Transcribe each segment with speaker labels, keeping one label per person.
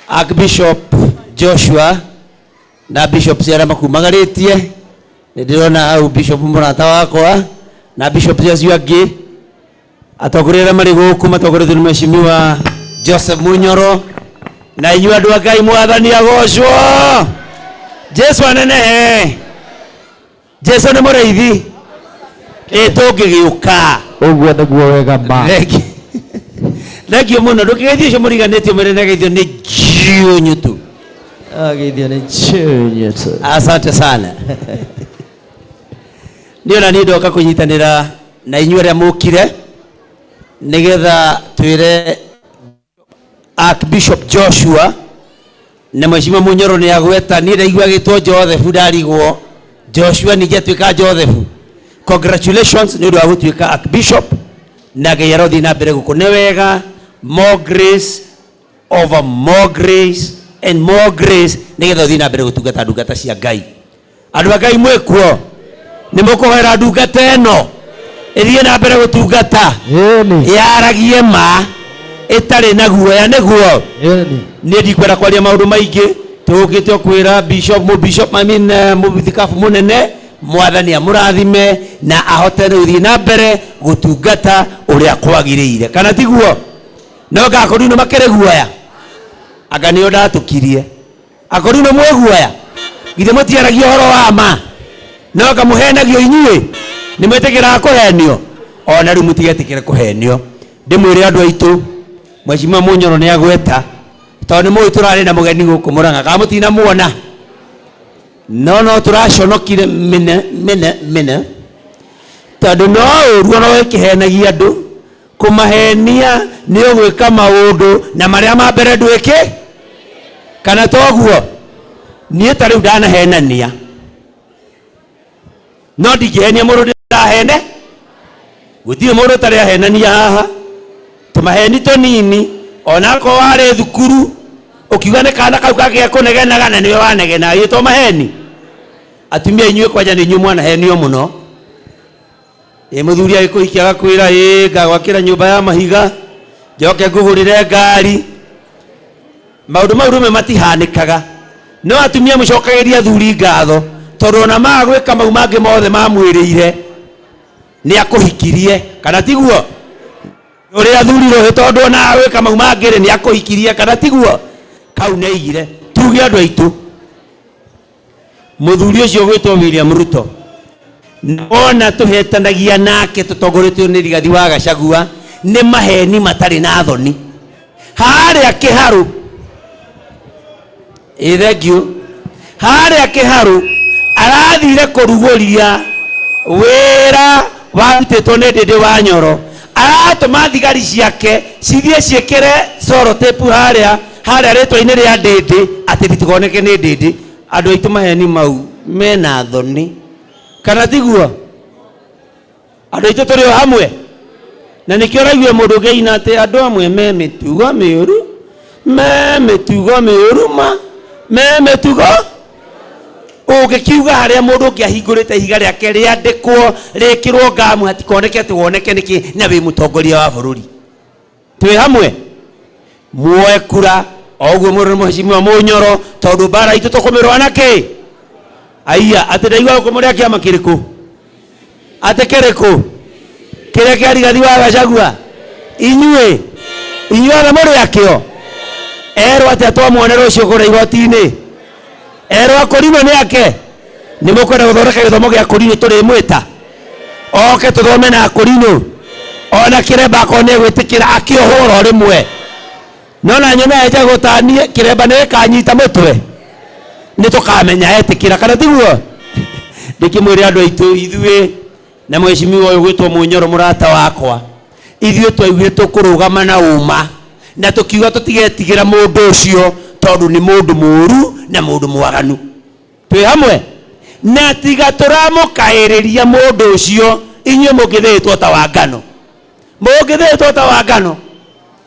Speaker 1: Archbishop Joshua na Bishop Sera makumagaritie ndirona au Bishop Murata wakwa na Bishop Yesu agi atogorera mari guku matogorete ni mheshimiwa Joseph Munyoro na inyu andu a Ngai mwathani agocwo Jesu anene Jesu ni mureithi tungigiuka
Speaker 2: uguo niguo wega ma
Speaker 1: Legio muno ndukigeithio cio muriganitio mere na geithio ni giunyu tu
Speaker 2: geithio ni giunyu tu.
Speaker 1: Asante sana. Ndio na ndoka kunyitanira na inyu aria mukire nigetha twire Archbishop Joshua na mheshimiwa Munyoro ni agweta ni ndaigua gitwo Joseph ndarigwo Joshua ni jetwika Joseph. Congratulations ni ndu agutwika Archbishop na geyarothi na mbere guko ne wega more grace over more grace and more grace nigetha thi na mbere gutungata ndungata cia Ngai. Andu a Ngai mwekuo ni mukuhera ndungata eno ithie na mbere gutungata yaragie ma itari na guoya niguo ni ndikwera kwaria maundu maingi tukite kwira bishop mubithikafu munene mwathani amurathime na ahote guthie na mbere gutungata uria kwagiriire kana tiguo no gakorino makere guoya anga ni onda tukirie akorino mwe guoya githe mutiaragia horo wa ma no kamuhenagio inyue ni mwetekera kuhenio ona ru mutigetikire kuhenio ndimwire andu aitu mheshimiwa Munyoro ni agweta tondu mu turari na mugeni guku Murang'a ka mutina muona no turaconokire mine tondu no uruo no wekihenagia andu kumahenia ni ugwika maundu na maria ma mbere ndwike kana toguo nie tariu ndanahenania no ndingihenia mundu ndahene guthie mundu tari ahenania haha tumaheni tonini ona ko ware thukuru ukiuga ne kana kau kage kunegenaga na niwe wanegena yito maheni atumia inywe kwaja ni nyumwa na henio muno muthuri agikuikiaga kwira ngagwakira nyumba ya mahiga njoke ngugurire ngari maundu mau rume matihanikaga no atumia mucokagiria thuri ngatho tondu ona magwika mau mangi mothe mamwirire ni akuhikirie kana tiguo uria thuri rohe tondu ona gwika mau mangire ni akuhikirie kana tiguo kau neigire tuge andu aitu muthuri ucio gwitwo William Ruto ona tuhetanagia nake tutongoretio ni Rigathi wa Gachagua ni maheni matari na thoni haria kiharu ithegio haria kiharu arathire kuruguria wira warutitwo ni Ndindi wa Nyoro aratuma thigari ciake cithie ciekere soro tape haria ritwa-ini ria Ndindi ati ritigoneke ni Ndindi andu aitu maheni mau mena thoni kana tiguo andu aitu turi hamwe na nikio raigwe mundu geina ati andu amwe me mitugo miuru mitugo ugikiuga haria mundu ngiahingurite ihiga riake riandikwo rikirwo ngamu hatikoneke tuwoneke niki na wi mutongoria wa bururi twi hamwe muoe kura oguo mururu mheshimiwa Munyoro tondu bara itu tukumirwa naki aiya ati ndaigua kumuria kiama kiriku ati kiriku kire kia Rigathi wa Gachagua inyue na muri akio erwa ati atwamwone rucio kura igoti-ini erwa akorino ni ake ni mukwenda guthondeka githomo gia akorino turi mwita oke tuthome na akorino ona kiremba akone gwitikira akiohoro rimwe nona nyona eja gutanie kiremba ne kanyita mutwe ni tukamenya etikira kana tiguo ndikimwire andu aitu ithue na mheshimiwa uyu gwitwo Munyoro murata wakwa ithue twaiguire tukurugama na uma na tukiuga tutigetigira mundu ucio tondu ni mundu muru na mundu mwaganu twi hamwe na tiga turamukairiria mundu ucio inywe mugithitwo ta wangano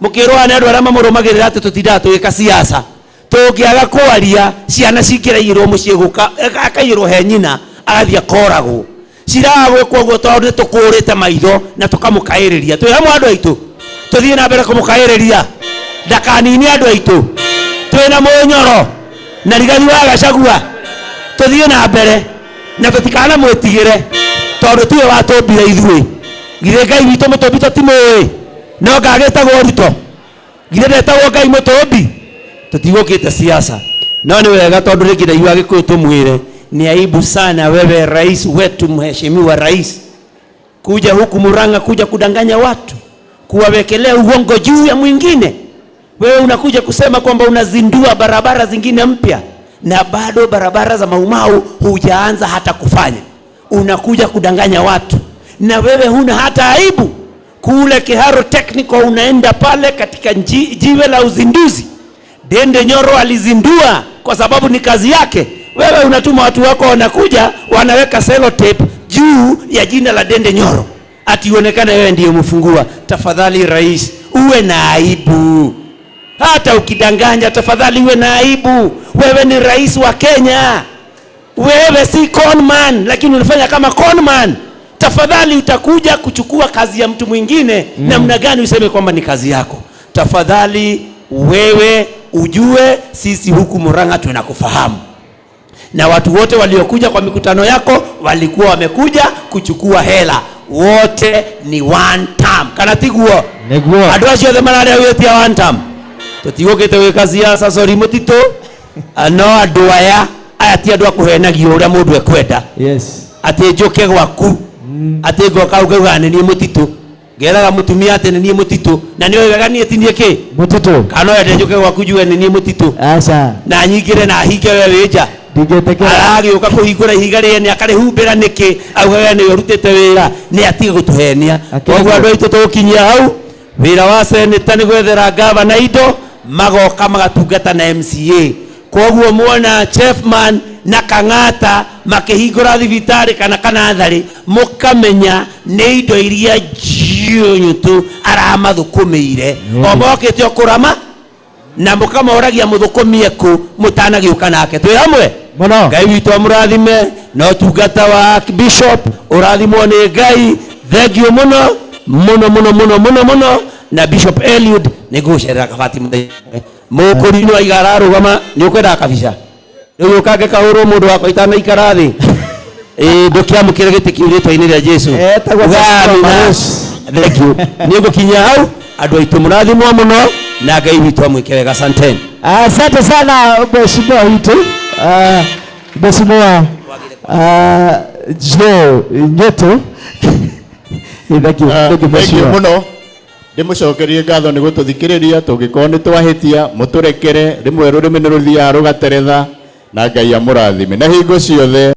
Speaker 1: mukirwa na andu aria mamurumagirira ati tutinda tuika siasa tungiaga kwaria ciana cikirairwo mucii guka akairwo he nyina arathia akoragwo ciragwe koguo tondu tukurite maitho na tukamukairiria twi hamwe andu aitu tuthie na mbere kumukairiria ndakanini andu aitu twina munyoro na Rigathi wa Gachagua tuthie na mbere na tutikana mwitigire tondu tiwe watumbire ithui githe Ngai witu mutumbi tutimui no ngagitagwo Ruto githe ndetagwo Ngai mutumbi tutigukite siasa no ni wega tondu ringi ndaigua Gikuyu tumwire ni aibu sana wewe rais wetu mheshimiwa rais kuja huku Murang'a kuja kudanganya watu kuwawekelea uongo juu ya mwingine. Wewe unakuja kusema kwamba unazindua barabara zingine mpya na bado barabara za Maumau hujaanza hata kufanya. Unakuja kudanganya watu na wewe huna hata aibu. Kule Kiharo Technical unaenda pale katika jiwe la uzinduzi. Dende Nyoro alizindua kwa sababu ni kazi yake. Wewe unatuma watu wako wanakuja wanaweka sellotape juu ya jina la Dende Nyoro ati uonekane wewe ndiye mfungua. Tafadhali rais, uwe na aibu. Hata ukidanganya tafadhali uwe na aibu. Wewe ni rais wa Kenya. Wewe si conman lakini unafanya kama conman. Tafadhali utakuja kuchukua kazi ya mtu mwingine namna gani useme kwamba ni kazi yako. Tafadhali wewe ujue sisi huku Murang'a tunakufahamu. Na watu wote waliokuja kwa mikutano yako walikuwa wamekuja kuchukua hela. Wote ni one term. Kana tiguo?
Speaker 2: Neguo.
Speaker 1: Andũ acio othe mararĩa wĩtia one term. Tũtigũkĩte gwĩka siasa sorry mũtitũ. No andũ aya ti andũ a kũhenagio ũrĩa mũndũ ekwenda.
Speaker 2: Yes.
Speaker 1: Atĩ njũke gwaku. Atĩ ngoka ukauga nĩ niĩ mũtitũ. Ngeraga mũtumia atĩ nĩ niĩ mũtitũ. Na nĩ wega niĩ ti niĩ kĩ?
Speaker 2: Mũtitũ.
Speaker 1: Kana ende njũke gwaku njuge nĩ niĩ mũtitũ.
Speaker 2: Aca.
Speaker 1: Na nyingĩre na hinge wewe wĩnja.
Speaker 2: Ndingetekera.
Speaker 1: Aragĩũka kũhingũra ihiga rĩene akarĩhumbĩra nĩkĩ augaga nĩ ũrutĩte wĩra nĩ atige gũtũhenia. Koguo andũ aitũ tũkinyia hau wĩra wa seneta nĩ gwethera gavana indo magoka magatungata na MCA. Koguo muona Chefman na Kang'ata makĩhingũra thibitarĩ kana tharĩ mũkamenya nĩ indo iria Njũnyũ aramathukumĩire o mokĩte kũrama na mũkamoragia mũthũkumie kũ mũtanagĩũka nake. Twĩ hamwe?
Speaker 2: Mũno.
Speaker 1: Ngai witũ amũrathime na ũtungata wa Bishop ũrathimwo nĩ Ngai. Thengiũ mũno mũno mũno mũno mũno mũno na Bishop Eliud nĩ ngũcerera kabati mũthenya mũkũrinũ aiga ararũgama nĩ ũkwenda kabica rĩu ũkange kahũrwo mũndũ wakwa itanaikara thĩ ndũkĩamũkĩre gĩtĩ kĩu rĩtwa-inĩ rĩa Jesu. Thengiũ nĩ ngũkinya hau. Andũ aitũ mũrathimwo mũno na Ngai witũ amwĩke wega. Asante.
Speaker 2: Asante sana mheshimiwa wetu. Mheshimiwa Joe Nyeto. Thank you
Speaker 3: muno. Ndimucokerie ngatho nĩ gũtũthikĩrĩria. Tũngĩkorwo nĩ twahĩtia mũtũrekere. Rĩmwe rũrĩmĩ nĩ rũthiaga rũgateretha na Ngai amũrathime na hingo ciothe.